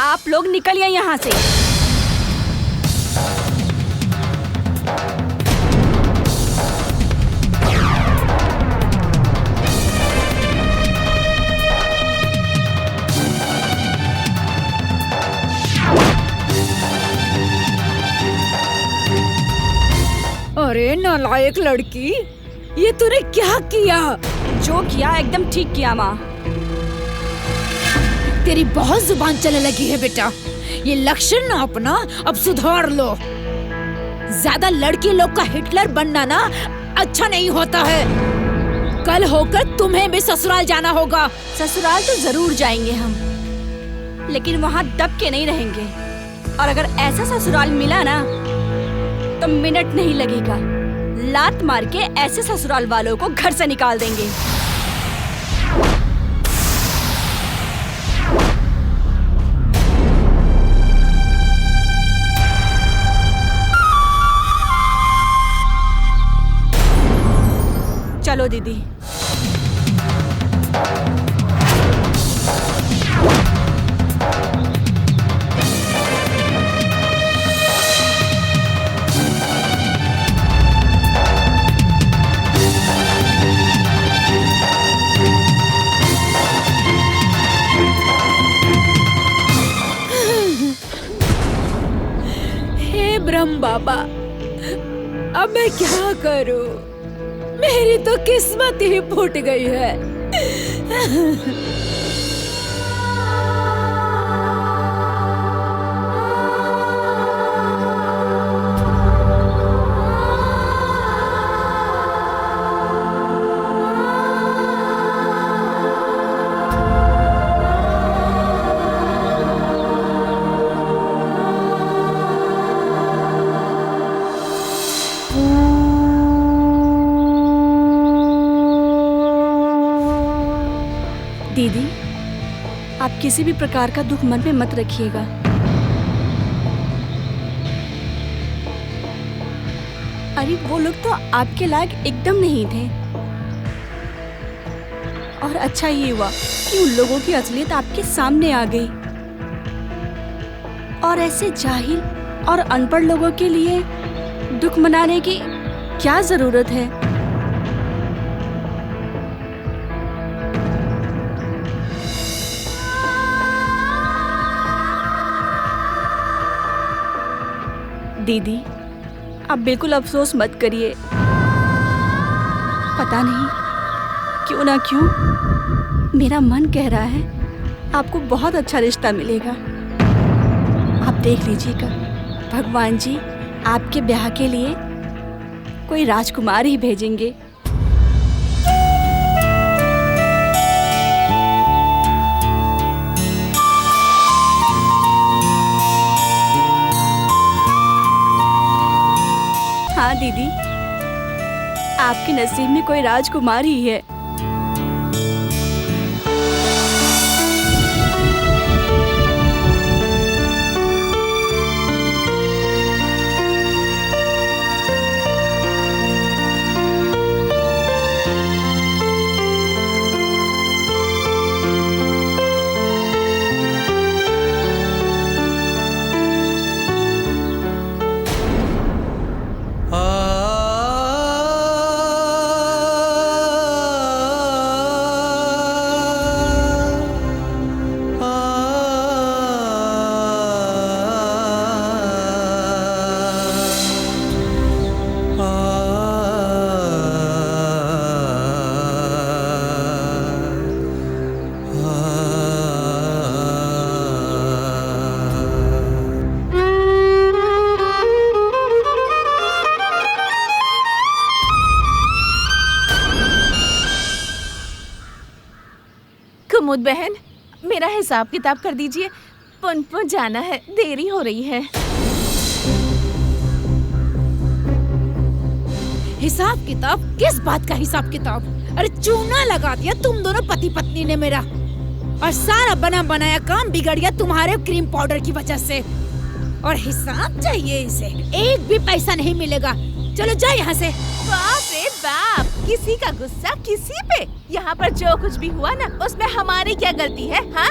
आप लोग निकलिए यहाँ से। अरे नालायक लड़की, ये तूने क्या किया? जो किया एकदम ठीक किया माँ। तेरी बहुत जुबान चलने लगी है बेटा। ये लक्षण ना अपना अब सुधार लो। ज्यादा लड़की लोग का हिटलर बनना ना अच्छा नहीं होता है। कल होकर तुम्हें भी ससुराल जाना होगा। ससुराल तो जरूर जाएंगे हम, लेकिन वहाँ दब के नहीं रहेंगे। और अगर ऐसा ससुराल मिला ना तो मिनट नहीं लगेगा, लात मार के ऐसे ससुराल वालों को घर से निकाल देंगे। चलो दीदी। हे ब्रह्म बाबा, अब मैं क्या करूं? मेरी तो किस्मत ही फूट गई है। दीदी, आप किसी भी प्रकार का दुख मन में मत रखिएगा। अरे वो लोग तो आपके लायक एकदम नहीं थे। और अच्छा ये हुआ कि उन लोगों की असलियत आपके सामने आ गई। और ऐसे जाहिल और अनपढ़ लोगों के लिए दुख मनाने की क्या जरूरत है? दीदी, आप बिल्कुल अफसोस मत करिए। पता नहीं क्यों ना क्यों मेरा मन कह रहा है आपको बहुत अच्छा रिश्ता मिलेगा। आप देख लीजिएगा, भगवान जी आपके ब्याह के लिए कोई राजकुमार ही भेजेंगे। हाँ दीदी, आपके नसीब में कोई राजकुमार ही है। कुमुद बहन, मेरा हिसाब किताब कर दीजिए। पुनपुन जाना है, देरी हो रही है। हिसाब किताब? किस बात का हिसाब किताब? अरे चूना लगा दिया तुम दोनों पति पत्नी ने मेरा, और सारा बना बनाया काम बिगड़ गया तुम्हारे क्रीम पाउडर की वजह से। और हिसाब चाहिए इसे, एक भी पैसा नहीं मिलेगा। चलो जा यहाँ से। बाप रे बाप, किसी का गुस्सा किसी पे। यहाँ पर जो कुछ भी हुआ ना, उसमें हमारी क्या गलती है? हाँ,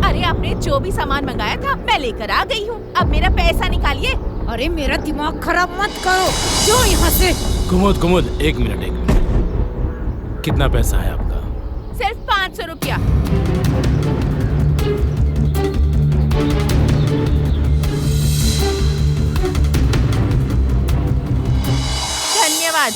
अरे आपने आपने जो भी सामान मंगाया था मैं लेकर आ गई हूँ। अब मेरा पैसा निकालिए। अरे मेरा दिमाग खराब मत करो, जो यहाँ से। कुमुद एक मिनट। कितना पैसा है आपका? सिर्फ 500 रुपया। धन्यवाद।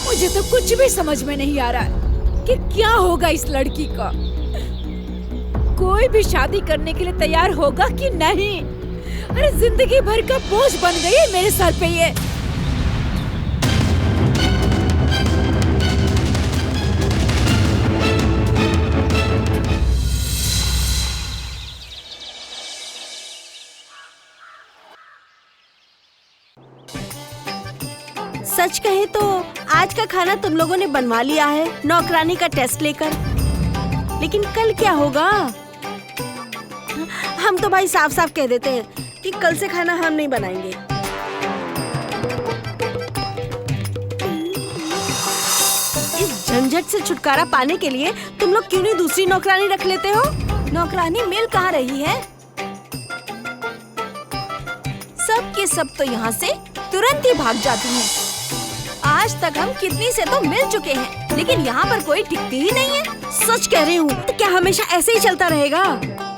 मुझे तो कुछ भी समझ में नहीं आ रहा है कि क्या होगा इस लड़की का। कोई भी शादी करने के लिए तैयार होगा कि नहीं? अरे जिंदगी भर का बोझ बन गई है मेरे सर पे ये। सच कहे तो आज का खाना तुम लोगों ने बनवा लिया है नौकरानी का टेस्ट लेकर, लेकिन कल क्या होगा? हम तो भाई साफ साफ कह देते हैं कि कल से खाना हम नहीं बनाएंगे। इस झंझट से छुटकारा पाने के लिए तुम लोग क्यों नहीं दूसरी नौकरानी रख लेते हो? नौकरानी मिल कहाँ रही है? सब के सब तो यहाँ से तुरंत ही भाग जाती हैं। आज तक हम कितनी से तो मिल चुके हैं, लेकिन यहाँ पर कोई टिकती ही नहीं है। सच कह रही हूँ। तो क्या हमेशा ऐसे ही चलता रहेगा?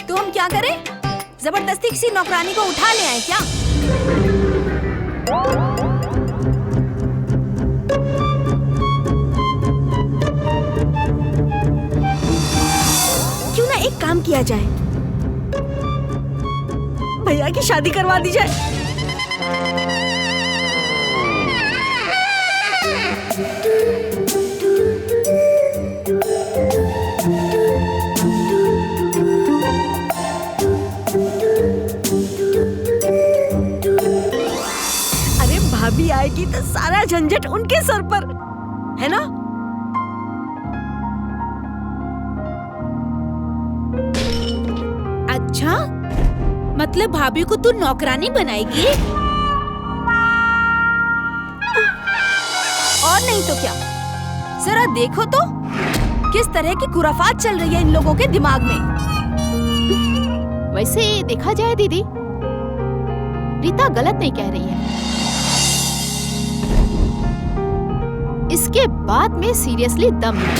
तो हम क्या करें? जबरदस्ती किसी नौकरानी को उठा ले आए क्या? क्यों ना एक काम किया जाए, भैया की शादी करवा दी जाए। अरे भाभी आएगी तो सारा झंझट उनके सर पर, है ना? अच्छा, मतलब भाभी को तू नौकरानी बनाएगी? और नहीं तो क्या। जरा देखो तो किस तरह की खुराफात चल रही है इन लोगों के दिमाग में। वैसे देखा जाए दीदी, रीता गलत नहीं कह रही है। इसके बाद में सीरियसली दम है।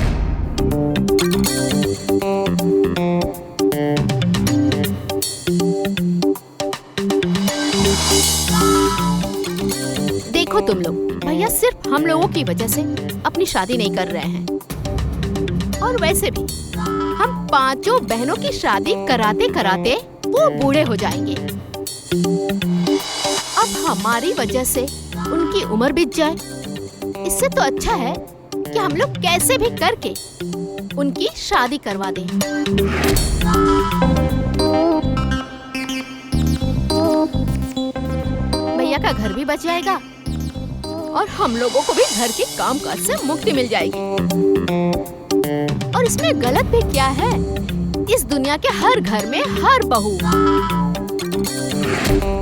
देखो तुम लोग, भैया सिर्फ हम लोगों की वजह से अपनी शादी नहीं कर रहे हैं। और वैसे भी हम पांचों बहनों की शादी कराते कराते वो बूढ़े हो जाएंगे। अब हमारी वजह से उनकी उम्र बीत जाए, इससे तो अच्छा है कि हम लोग कैसे भी करके उनकी शादी करवा दें। भैया का घर भी बच जाएगा और हम लोगों को भी घर के कामकाज से मुक्ति मिल जाएगी। और इसमें गलत भी क्या है? इस दुनिया के हर घर में हर बहू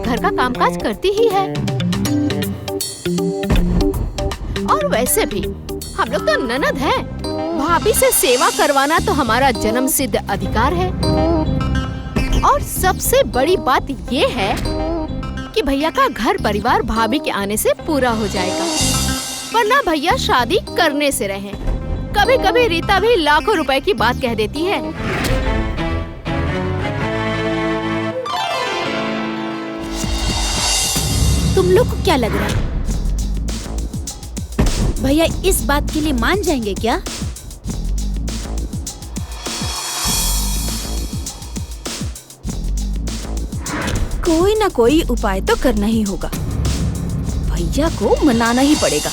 घर का कामकाज करती ही है। और वैसे भी हम लोग तो ननद हैं। भाभी से सेवा करवाना तो हमारा जन्मसिद्ध अधिकार है। और सबसे बड़ी बात ये है कि भैया का घर परिवार भाभी के आने से पूरा हो जाएगा, वरना भैया शादी करने से रहें। कभी कभी रीता भी लाखों रुपए की बात कह देती है। तुम लोग को क्या लग रहा है, भैया इस बात के लिए मान जाएंगे क्या? कोई ना कोई उपाय तो करना ही होगा। भैया को मनाना ही पड़ेगा।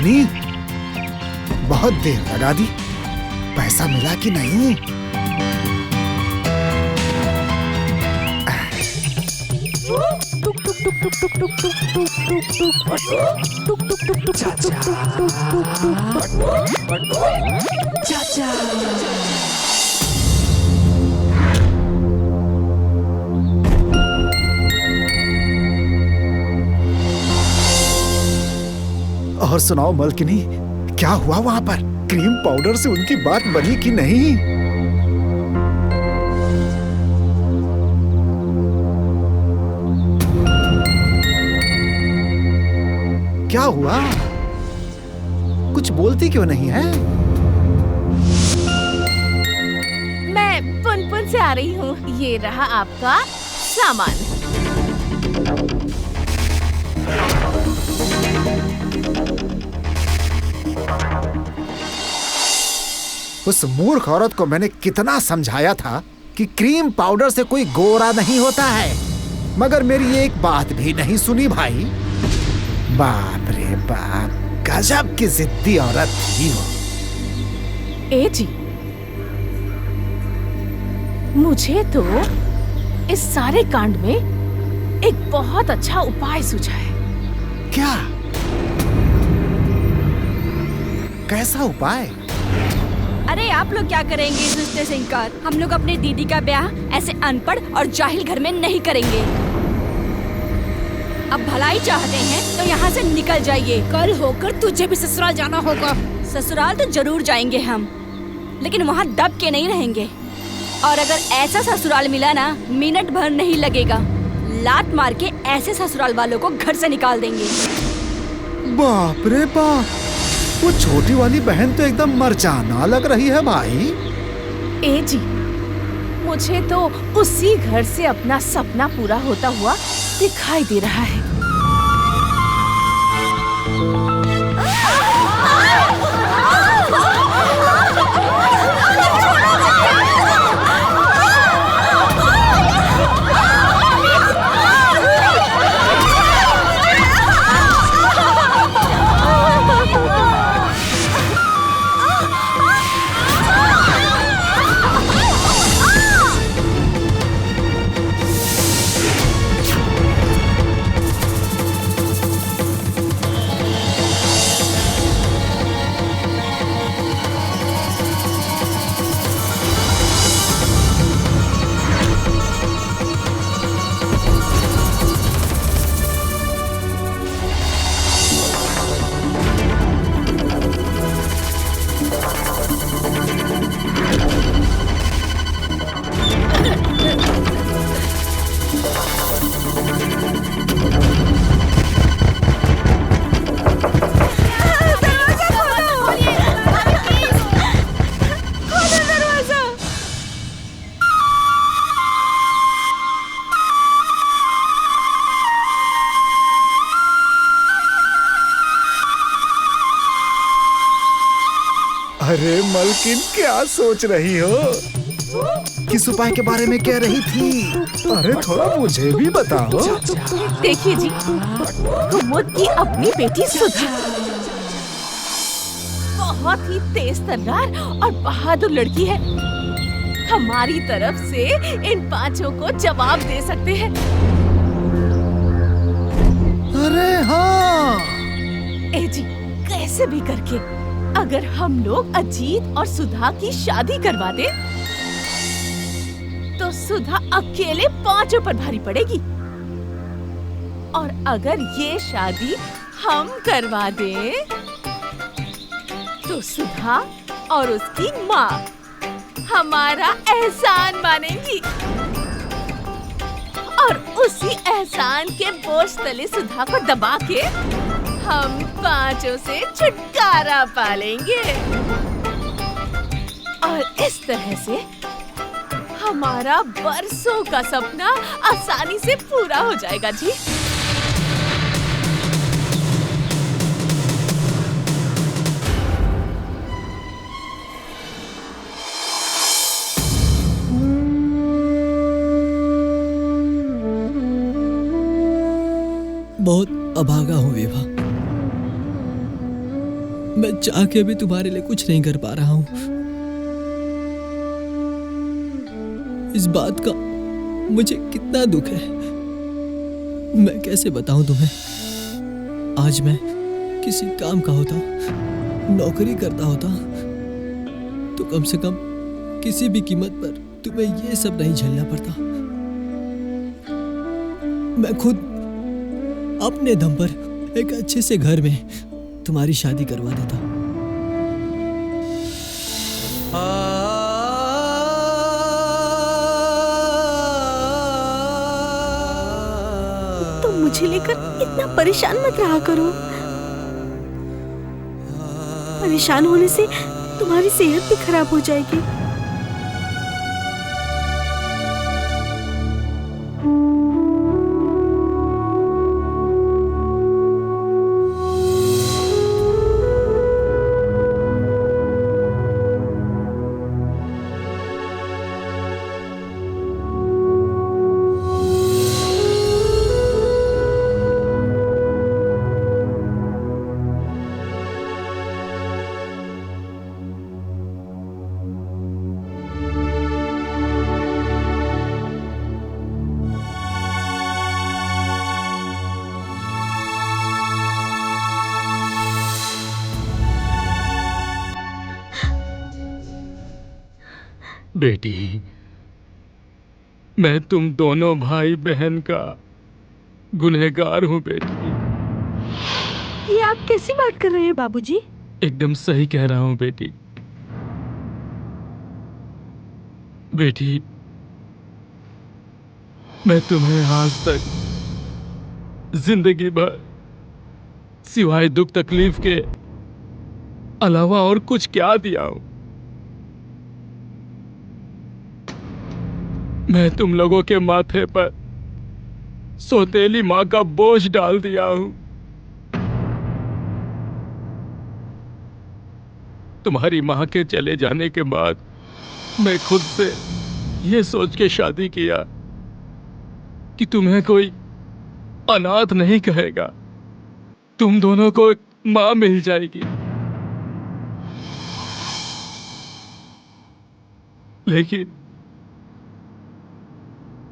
मलकिनी, बहुत देर लगा दी, पैसा मिला कि नहीं? और सुनाओ मलकिनी, क्या हुआ वहां पर? क्रीम पाउडर से उनकी बात बनी कि नहीं? क्या हुआ? कुछ बोलती क्यों नहीं है? मैं पुनपुन से आ रही हूँ। ये रहा आपका सामान। उस मूर्ख औरत को मैंने कितना समझाया था कि क्रीम पाउडर से कोई गोरा नहीं होता है, मगर मेरी एक बात भी नहीं सुनी भाई। बाप रे बाप, गजब की जिद्दी औरत थी वो। ए जी, मुझे तो इस सारे कांड में एक बहुत अच्छा उपाय सूझा है। क्या? कैसा उपाय? अरे आप लोग क्या करेंगे इस रिश्ते से इनकार? हम लोग अपनी दीदी का ब्याह ऐसे अनपढ़ और जाहिल घर में नहीं करेंगे। अब भलाई चाहते हैं तो यहाँ से निकल जाइए। कल होकर तुझे भी ससुराल जाना होगा। ससुराल तो जरूर जाएंगे हम, लेकिन वहाँ दब के नहीं रहेंगे। और अगर ऐसा ससुराल मिला ना, मिनट भर नहीं लगेगा, लात मार के ऐसे ससुराल वालों को घर से निकाल देंगे। बाप रे बाप, वो छोटी वाली बहन तो एकदम मरजाना लग रही है भाई। ए जी, मुझे तो उसी घर से अपना सपना पूरा होता हुआ दिखाई दे रहा है। अरे मलकिन, क्या सोच रही हो? किस उपाय के बारे में कह रही थी? अरे थोड़ा मुझे भी बताओ। देखिए जी, कुमुद की अपनी बेटी सुधा बहुत ही तेज तर्रार और बहादुर लड़की है। हमारी तरफ से इन पांचों को जवाब दे सकते हैं। अरे हाँ, ए जी, कैसे भी करके अगर हम लोग अजीत और सुधा की शादी करवा दे तो सुधा अकेले पांचों पर भारी पड़ेगी। और अगर ये शादी हम करवा दे तो सुधा और उसकी माँ हमारा एहसान मानेंगी और उसी एहसान के बोझ तले सुधा को दबा के हम पांचों से छुटकारा पालेंगे। और इस तरह से हमारा बरसों का सपना आसानी से पूरा हो जाएगा जी। बहुत अभागा हूँ विभा। मैं चाह के भी तुम्हारे लिए कुछ नहीं कर पा रहा हूँ। इस बात का मुझे कितना दुख है, मैं कैसे बताऊं तुम्हें। आज मैं किसी काम का होता, नौकरी करता होता, तो कम से कम किसी भी कीमत पर तुम्हें ये सब नहीं झेलना पड़ता। मैं खुद अपने दम पर एक अच्छे से घर में तुम्हारी शादी करवा देता। तुम मुझे लेकर इतना परेशान मत रहा करो। परेशान होने से तुम्हारी सेहत भी खराब हो जाएगी। बेटी, मैं तुम दोनों भाई बहन का गुनहगार हूं बेटी। ये आप कैसी बात कर रहे हैं बाबूजी? एकदम सही कह रहा हूं बेटी। बेटी, मैं तुम्हें आज तक जिंदगी भर सिवाय दुख तकलीफ के अलावा और कुछ क्या दिया हूं? मैं तुम लोगों के माथे पर सौतेली माँ का बोझ डाल दिया हूं। तुम्हारी माँ के चले जाने के बाद मैं खुद से ये सोच के शादी किया कि तुम्हें कोई अनाथ नहीं कहेगा, तुम दोनों को एक माँ मिल जाएगी।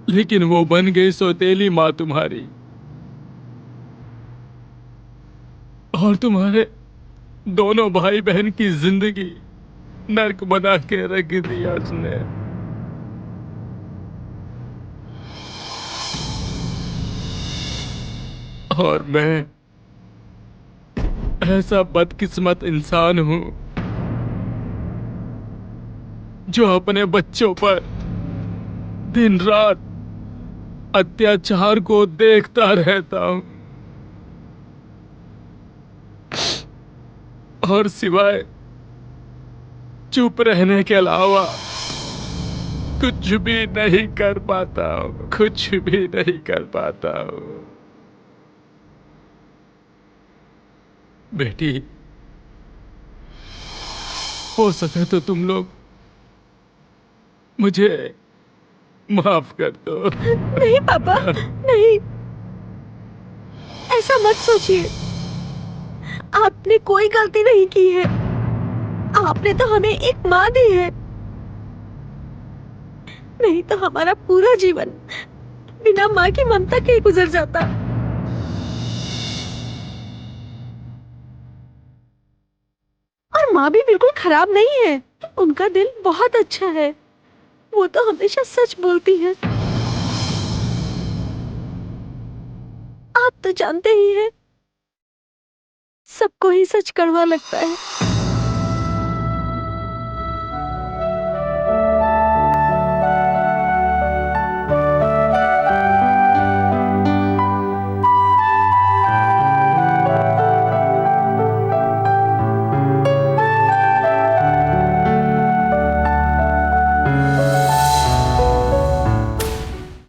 लेकिन वो बन गई सौतेली माँ तुम्हारी, और तुम्हारे दोनों भाई बहन की जिंदगी नर्क बना के रख दिया उसने। और मैं ऐसा बदकिस्मत इंसान हूं जो अपने बच्चों पर दिन रात अत्याचार को देखता रहता हूं, और सिवाय चुप रहने के अलावा कुछ भी नहीं कर पाता हूं, कुछ भी नहीं कर पाता हूं। बेटी, हो सके तो तुम लोग मुझे माफ कर दो। नहीं पापा, नहीं, ऐसा मत सोचिए। आपने कोई गलती नहीं की है। आपने तो हमें एक माँ दी है, नहीं तो हमारा पूरा जीवन बिना माँ की ममता के ही गुजर जाता। और माँ भी बिल्कुल खराब नहीं है, उनका दिल बहुत अच्छा है। वो तो हमेशा सच बोलती है। आप तो जानते ही हैं, सबको ही सच कड़वा लगता है।